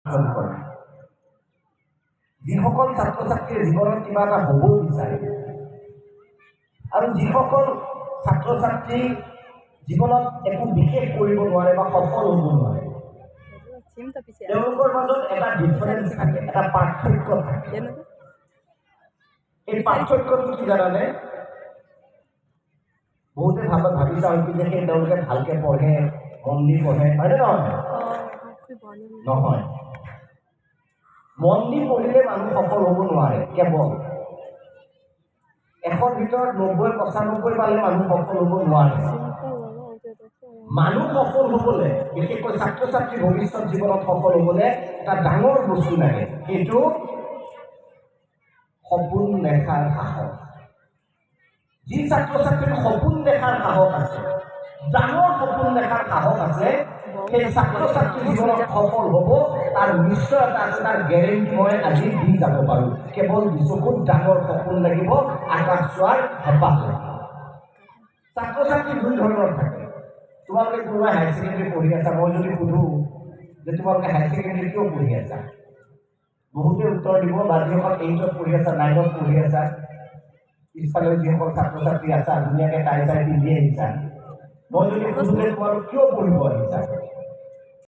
অৰ্জন কৰে। যিসকল ছাত্ৰ ছাত্ৰীয়ে জীৱনত কিবা এটা হ'ব বিচাৰে আৰু যিসকল ছাত্ৰ ছাত্ৰী জীৱনত একো বিশেষ কৰিব নোৱাৰে বা সফল হ'ব নোৱাৰে, তেওঁলোকৰ মাজত এটা ডিফাৰেঞ্চ থাকে, এটা পাৰ্থক্য থাকে। এই পাৰ্থক্যটো কি জানানে? বহুতে ভাবিছা হয়তো যে তেওঁলোকে ভালকে পঢ়ে, মন দি পঢ়ে, হয়নে নহয়? নহয়, মন দি পঢ়িলে মানুহ সফল হ'ব নোৱাৰে। কেৱল 100ৰ ভিতৰত 90-95 পালে মানুহ সফল হ'ব নোৱাৰে। মানুহ সফল হ'বলৈ, বিশেষকৈ ছাত্ৰ ছাত্ৰী ভৱিষ্যত জীৱনত সফল হ'বলৈ এটা ডাঙৰ বস্তু লাগে, সেইটো সপোন দেখাৰ সাহস। যি ছাত্ৰ ছাত্ৰীৰ সপোন দেখাৰ সাহস আছে, ডাঙৰ সপোন দেখাৰ সাহস আছে, সেই ছাত্ৰ ছাত্ৰী জীৱনত সফল হ'ব, তাৰ নিশ্চয়তা আছে, তাৰ গেৰেণ্টি মই আজি দি যাব পাৰোঁ। কেৱল চকুত ডাঙৰ সপোন লাগিব, আকাশ চোৱাৰ হেঁপাহ লাগিব। ছাত্ৰ ছাত্ৰী দুই ধৰণৰ থাকে। তোমালোকে কোনোবাই হায়াৰ ছেকেণ্ডেৰী পঢ়ি আছা, মই যদি সুধোঁ যে তোমালোকে হায়াৰ ছেকেণ্ডেৰী কিয় পঢ়ি আছা, বহুতে উত্তৰ দিব বা যিসকল 8ত পঢ়ি আছা, 9ত পঢ়ি আছা, পিছফালে যিসকল ছাত্ৰ ছাত্ৰী আছা, ধুনীয়াকৈ টাই চাই পিন্ধি আহিছা, মই যদি সুধোঁ যে তোমালোক কিয় পঢ়িব আহিছা,